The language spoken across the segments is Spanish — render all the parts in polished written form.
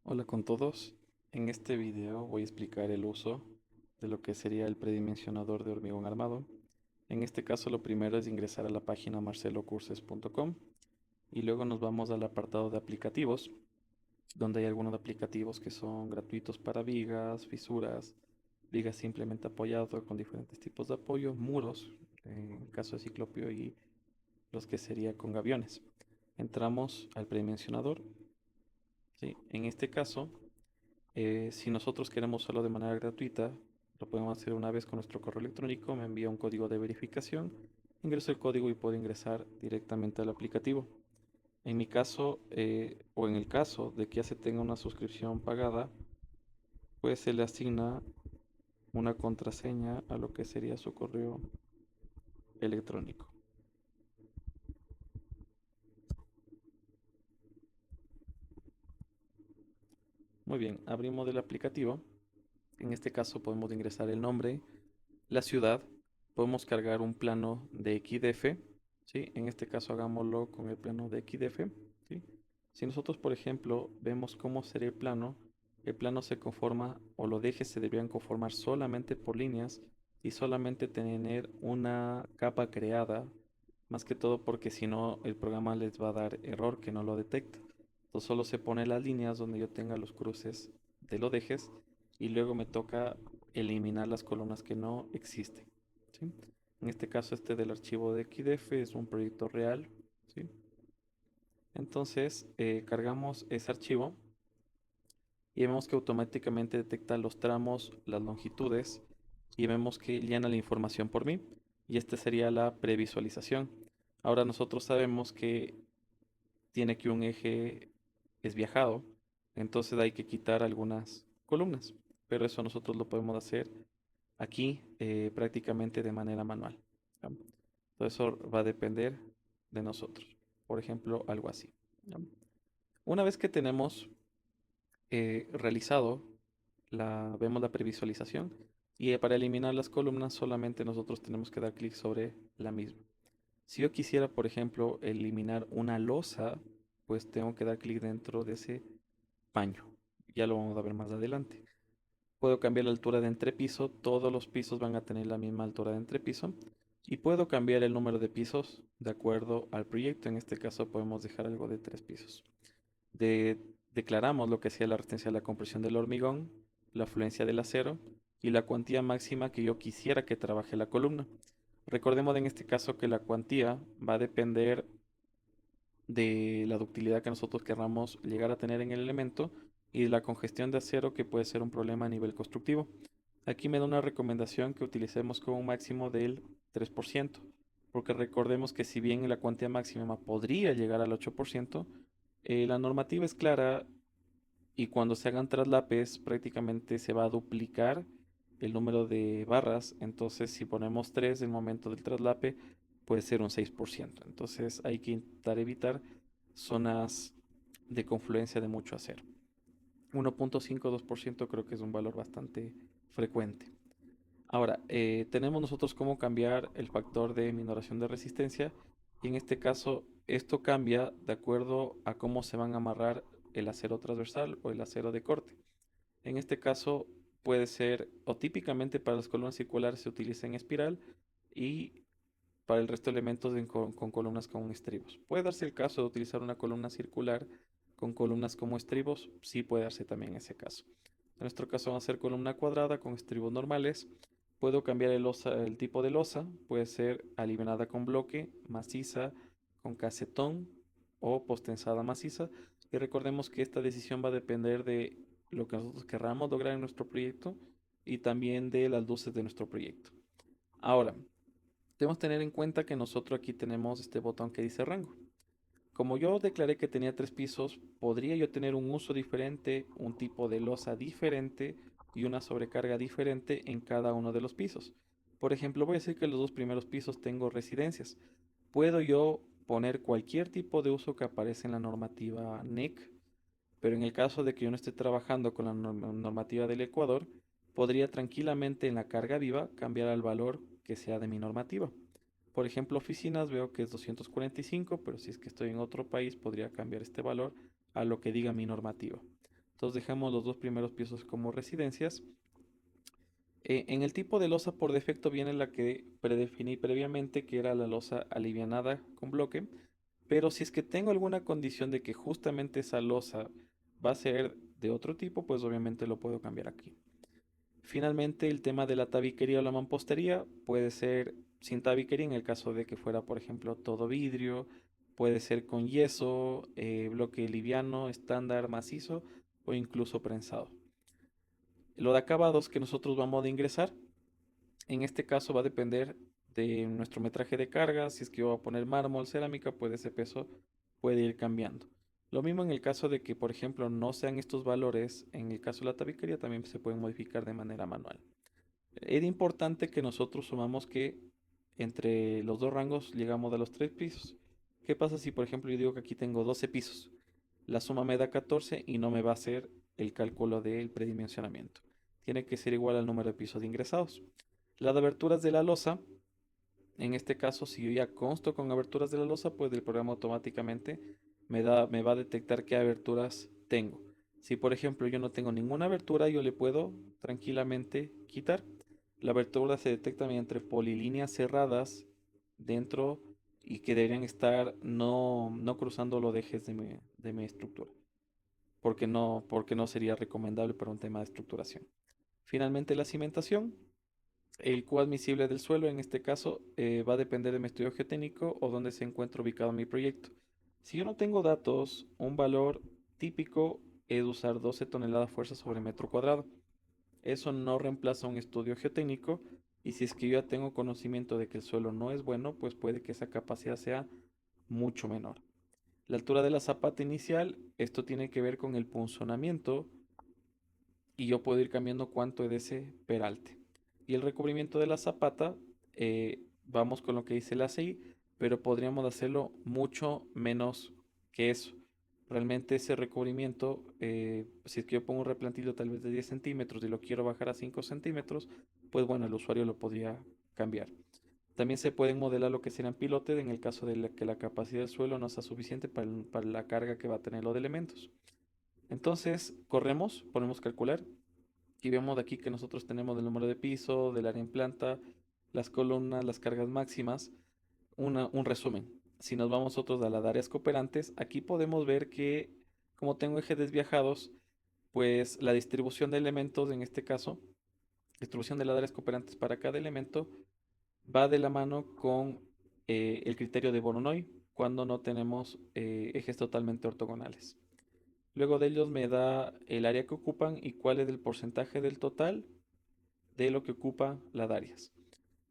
Hola con todos. En este video voy a explicar el uso de lo que sería el predimensionador de hormigón armado. En este caso lo primero es ingresar a la página marcelocurses.com y luego nos vamos al apartado de aplicativos, donde hay algunos aplicativos que son gratuitos para vigas, fisuras, vigas simplemente apoyado con diferentes tipos de apoyo, muros, en el caso de ciclopio y los que sería con gaviones. Entramos al predimensionador, ¿sí? En este caso si nosotros queremos hacerlo de manera gratuita, lo podemos hacer una vez con nuestro correo electrónico, me envía un código de verificación, ingreso el código y puedo ingresar directamente al aplicativo. En mi caso, o en el caso de que ya se tenga una suscripción pagada, pues se le asigna una contraseña a lo que sería su correo electrónico. Muy bien, abrimos el aplicativo. En este caso podemos ingresar el nombre, la ciudad, podemos cargar un plano de XDF, ¿sí? En este caso hagámoslo con el plano de XDF, ¿sí? Si nosotros, por ejemplo, vemos cómo sería el plano se conforma, o los ejes se deberían conformar solamente por líneas y solamente tener una capa creada, más que todo porque si no el programa les va a dar error que no lo detecta. Entonces solo se pone las líneas donde yo tenga los cruces de los ejes y luego me toca eliminar las columnas que no existen, ¿sí? En este caso, este del archivo de XDF es un proyecto real, ¿sí? Entonces, cargamos ese archivo y vemos que automáticamente detecta los tramos, las longitudes y vemos que llena la información por mí. Y esta sería la previsualización. Ahora nosotros sabemos que tiene que un eje es viajado, entonces hay que quitar algunas columnas, pero eso nosotros lo podemos hacer aquí prácticamente de manera manual, ¿ya? Todo eso va a depender de nosotros. Por ejemplo, algo así, ¿ya? Una vez que tenemos realizado vemos la previsualización y para eliminar las columnas solamente nosotros tenemos que dar clic sobre la misma. Si yo quisiera, por ejemplo, eliminar una losa, pues tengo que dar clic dentro de ese paño. Ya lo vamos a ver más adelante. Puedo cambiar la altura de entrepiso, todos los pisos van a tener la misma altura de entrepiso. Y puedo cambiar el número de pisos de acuerdo al proyecto. En este caso podemos dejar algo de 3 pisos. De- Declaramos lo que sea la resistencia a la compresión del hormigón, la afluencia del acero y la cuantía máxima que yo quisiera que trabaje la columna. Recordemos en este caso que la cuantía va a depender de la ductilidad que nosotros querramos llegar a tener en el elemento y de la congestión de acero que puede ser un problema a nivel constructivo. Aquí me da una recomendación que utilicemos con un máximo del 3%, porque recordemos que si bien la cuantía máxima podría llegar al 8%, la normativa es clara y cuando se hagan traslapes prácticamente se va a duplicar el número de barras. Entonces si ponemos 3 en el momento del traslape puede ser un 6%. Entonces hay que intentar evitar zonas de confluencia de mucho acero. 1.52% creo que es un valor bastante frecuente. Ahora, tenemos nosotros cómo cambiar el factor de minoración de resistencia y en este caso esto cambia de acuerdo a cómo se van a amarrar el acero transversal o el acero de corte. En este caso puede ser, o típicamente para las columnas circulares se utiliza en espiral y para el resto de elementos con columnas con estribos. Puede darse el caso de utilizar una columna circular con columnas como estribos, sí puede darse también ese caso. En nuestro caso va a ser columna cuadrada con estribos normales. Puedo cambiar el tipo de losa, puede ser alivianada con bloque, maciza, con casetón o postensada maciza. Y recordemos que esta decisión va a depender de lo que nosotros querramos lograr en nuestro proyecto y también de las luces de nuestro proyecto. Ahora, debemos tener en cuenta que nosotros aquí tenemos este botón que dice rango. Como yo declaré que tenía 3 pisos, podría yo tener un uso diferente, un tipo de losa diferente y una sobrecarga diferente en cada uno de los pisos. Por ejemplo, voy a decir que en los 2 primeros pisos tengo residencias. Puedo yo poner cualquier tipo de uso que aparece en la normativa NEC, pero en el caso de que yo no esté trabajando con la normativa del Ecuador, podría tranquilamente en la carga viva cambiar al valor que sea de mi normativa. Por ejemplo, oficinas veo que es 245, pero si es que estoy en otro país, podría cambiar este valor a lo que diga mi normativa. Entonces dejamos los dos primeros pisos como residencias. En el tipo de losa por defecto viene la que predefiní previamente, que era la losa alivianada con bloque. Pero si es que tengo alguna condición de que justamente esa losa va a ser de otro tipo, pues obviamente lo puedo cambiar aquí. Finalmente, el tema de la tabiquería o la mampostería puede ser sin tabiquería en el caso de que fuera, por ejemplo, todo vidrio, puede ser con yeso, bloque liviano, estándar, macizo o incluso prensado. Lo de acabados que nosotros vamos a ingresar, en este caso va a depender de nuestro metraje de carga. Si es que yo voy a poner mármol, cerámica, pues ese peso puede ir cambiando. Lo mismo en el caso de que, por ejemplo, no sean estos valores, en el caso de la tabiquería también se pueden modificar de manera manual. Era importante que nosotros sumamos que entre los dos rangos llegamos a los 3 pisos. ¿Qué pasa si, por ejemplo, yo digo que aquí tengo 12 pisos? La suma me da 14 y no me va a hacer el cálculo del predimensionamiento. Tiene que ser igual al número de pisos de ingresados. Las aberturas de la losa, en este caso, si yo ya consto con aberturas de la losa, pues el programa automáticamente me va a detectar qué aberturas tengo. Si por ejemplo yo no tengo ninguna abertura, yo le puedo tranquilamente quitar. La abertura se detecta mediante polilíneas cerradas dentro y que deberían estar no cruzando los ejes de mi estructura, porque no sería recomendable para un tema de estructuración. Finalmente, la cimentación. El Q admisible del suelo, en este caso, va a depender de mi estudio geotécnico o donde se encuentra ubicado mi proyecto. Si yo no tengo datos, un valor típico es usar 12 toneladas fuerza sobre metro cuadrado. Eso no reemplaza un estudio geotécnico, y si es que yo ya tengo conocimiento de que el suelo no es bueno, pues puede que esa capacidad sea mucho menor. La altura de la zapata inicial, esto tiene que ver con el punzonamiento y yo puedo ir cambiando cuánto es de ese peralte. Y el recubrimiento de la zapata, vamos con lo que dice la ACI, pero podríamos hacerlo mucho menos que eso. Realmente ese recubrimiento, si es que yo pongo un replantillo tal vez de 10 centímetros y lo quiero bajar a 5 centímetros, pues bueno, el usuario lo podría cambiar. También se pueden modelar lo que serían pilotes en el caso de que la capacidad del suelo no sea suficiente para la carga que va a tener los elementos. Entonces, corremos, ponemos calcular y vemos de aquí que nosotros tenemos el número de piso, del área en planta, las columnas, las cargas máximas, un resumen. Si nos vamos nosotros a las áreas cooperantes, aquí podemos ver que como tengo ejes desviajados, pues la distribución de elementos, en este caso, distribución de las áreas cooperantes para cada elemento, va de la mano con el criterio de Voronoi cuando no tenemos ejes totalmente ortogonales. Luego de ellos me da el área que ocupan y cuál es el porcentaje del total de lo que ocupa las áreas.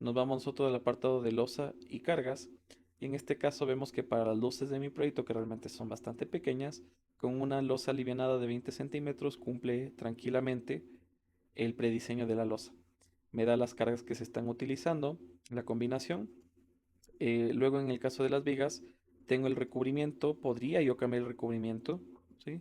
Nos vamos nosotros al apartado de losa y cargas. Y en este caso vemos que para las luces de mi proyecto, que realmente son bastante pequeñas, con una losa alivianada de 20 centímetros cumple tranquilamente el prediseño de la losa. Me da las cargas que se están utilizando, la combinación. Luego en el caso de las vigas, tengo el recubrimiento, podría yo cambiar el recubrimiento, ¿sí?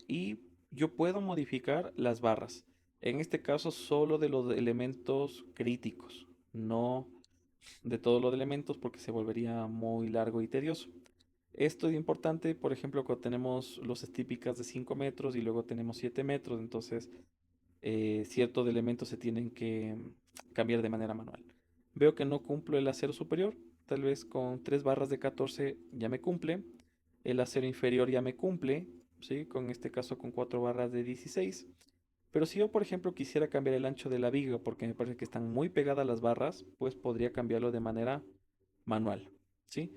Y yo puedo modificar las barras. En este caso solo de los elementos críticos, no de todos los elementos porque se volvería muy largo y tedioso. Esto es importante, por ejemplo, cuando tenemos luces típicas de 5 metros y luego tenemos 7 metros, entonces ciertos elementos se tienen que cambiar de manera manual. Veo que no cumplo el acero superior, tal vez con 3 barras de 14 ya me cumple, el acero inferior ya me cumple, ¿sí? Con este caso con 4 barras de 16. Pero si yo, por ejemplo, quisiera cambiar el ancho de la viga porque me parece que están muy pegadas las barras, pues podría cambiarlo de manera manual, ¿sí?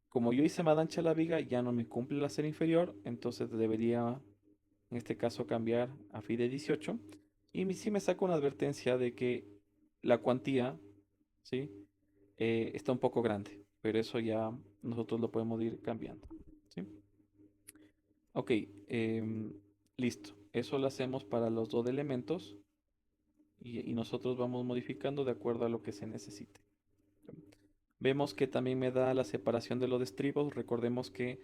Como yo hice más ancha la viga, ya no me cumple el acero inferior, entonces debería, en este caso, cambiar a FIDE 18. Y sí me saca una advertencia de que la cuantía, ¿sí? Está un poco grande, pero eso ya nosotros lo podemos ir cambiando, ¿sí? Ok, listo. Eso lo hacemos para los dos elementos y nosotros vamos modificando de acuerdo a lo que se necesite. Vemos que también me da la separación de los estribos. Recordemos que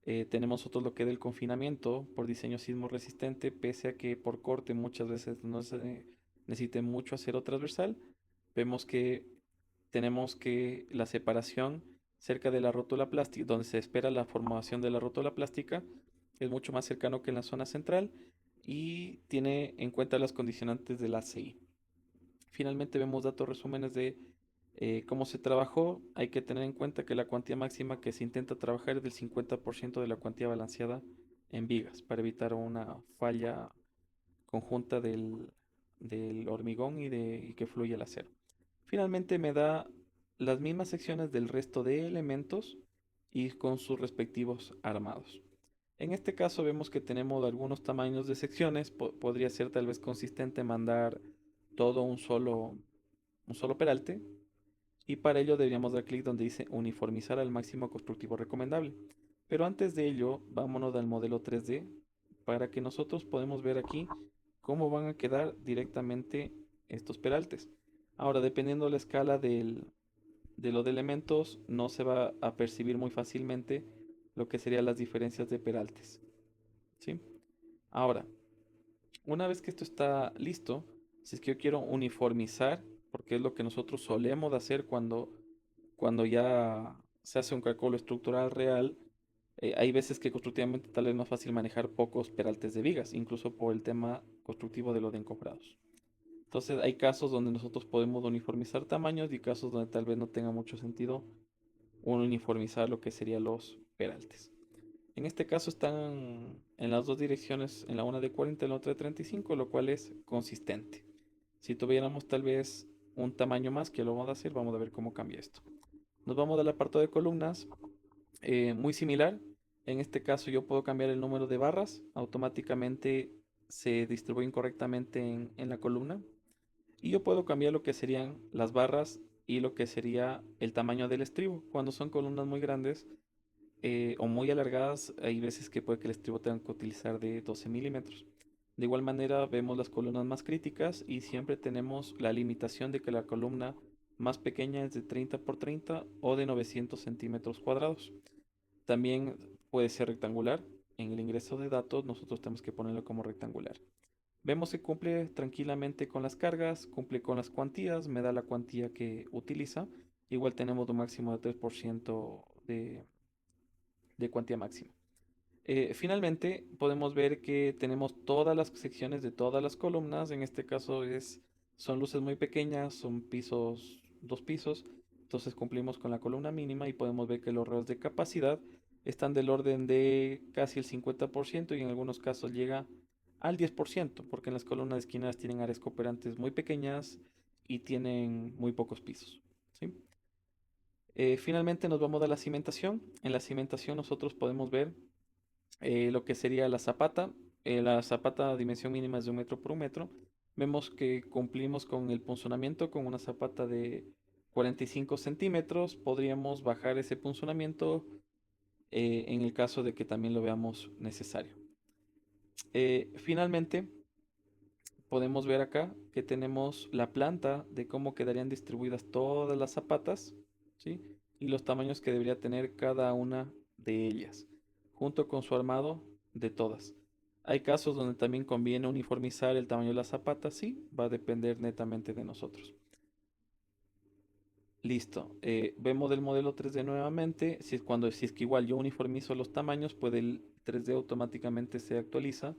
tenemos nosotros lo que es el confinamiento por diseño sismo resistente, pese a que por corte muchas veces no se necesite mucho acero transversal. Vemos que tenemos que la separación cerca de la rótula plástica, donde se espera la formación de la rótula plástica, es mucho más cercano que en la zona central. y tiene en cuenta las condicionantes del ACI. Finalmente vemos datos resúmenes de cómo se trabajó. Hay que tener en cuenta que la cuantía máxima que se intenta trabajar es del 50% de la cuantía balanceada en vigas para evitar una falla conjunta del hormigón y que fluya el acero. Finalmente me da las mismas secciones del resto de elementos y con sus respectivos armados. En este caso vemos que tenemos algunos tamaños de secciones. Podría ser tal vez consistente mandar todo un solo peralte. Y para ello deberíamos dar clic donde dice uniformizar al máximo constructivo recomendable. Pero antes de ello, vámonos al modelo 3D para que nosotros podamos ver aquí cómo van a quedar directamente estos peraltes. Ahora, dependiendo de la escala de los elementos, no se va a percibir muy fácilmente lo que serían las diferencias de peraltes. ¿Sí? Ahora, una vez que esto está listo, si es que yo quiero uniformizar, porque es lo que nosotros solemos hacer cuando ya se hace un cálculo estructural real, hay veces que constructivamente tal vez es más fácil manejar pocos peraltes de vigas, incluso por el tema constructivo de los de encofrados. Entonces hay casos donde nosotros podemos uniformizar tamaños y casos donde tal vez no tenga mucho sentido uniformizar lo que serían los peraltes. En este caso están en las dos direcciones, en la una de 40 y la otra de 35, lo cual es consistente. Si tuviéramos tal vez un tamaño más, que lo vamos a hacer, vamos a ver cómo cambia esto. Nos vamos al apartado de columnas, muy similar. En este caso yo puedo cambiar el número de barras, automáticamente se distribuyen correctamente en la columna. Y yo puedo cambiar lo que serían las barras y lo que sería el tamaño del estribo. Cuando son columnas muy grandes o muy alargadas, hay veces que puede que el estribo tenga que utilizar de 12 milímetros. De igual manera vemos las columnas más críticas y siempre tenemos la limitación de que la columna más pequeña es de 30 por 30 o de 900 centímetros cuadrados. También puede ser rectangular. En el ingreso de datos nosotros tenemos que ponerlo como rectangular. Vemos que cumple tranquilamente con las cargas, cumple con las cuantías, me da la cuantía que utiliza. Igual tenemos un máximo de 3% de cuantía máxima. Finalmente, podemos ver que tenemos todas las secciones de todas las columnas. En este caso son luces muy pequeñas, son pisos, dos pisos. Entonces cumplimos con la columna mínima y podemos ver que los reos de capacidad están del orden de casi el 50% y en algunos casos llega al 10%, porque en las columnas de esquinas tienen áreas cooperantes muy pequeñas y tienen muy pocos pisos. ¿Sí? Finalmente nos vamos a la cimentación. En la cimentación nosotros podemos ver lo que sería la zapata. La zapata a dimensión mínima es de 1 metro por 1 metro. Vemos que cumplimos con el punzonamiento con una zapata de 45 centímetros. Podríamos bajar ese punzonamiento en el caso de que también lo veamos necesario. Finalmente, podemos ver acá que tenemos la planta de cómo quedarían distribuidas todas las zapatas, ¿sí? Y los tamaños que debería tener cada una de ellas, junto con su armado de todas. Hay casos donde también conviene uniformizar el tamaño de las zapatas, sí, va a depender netamente de nosotros. Listo. Vemos del modelo 3D nuevamente. Si es que igual yo uniformizo los tamaños, pues el 3D automáticamente se actualiza.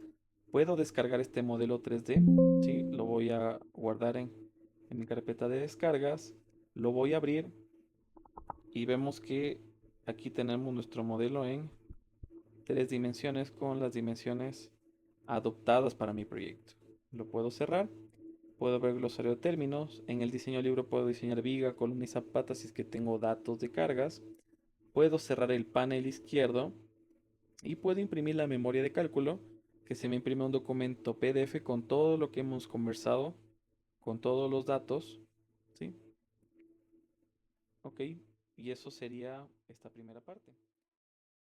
Puedo descargar este modelo 3D. Sí, lo voy a guardar en mi carpeta de descargas. Lo voy a abrir y vemos que aquí tenemos nuestro modelo en 3 dimensiones con las dimensiones adoptadas para mi proyecto. Lo puedo cerrar. Puedo ver glosario de términos. En el diseño libro puedo diseñar viga, columna y zapata si es que tengo datos de cargas. Puedo cerrar el panel izquierdo y puedo imprimir la memoria de cálculo, que se me imprime un documento PDF con todo lo que hemos conversado, con todos los datos, ¿sí? Ok, y eso sería esta primera parte.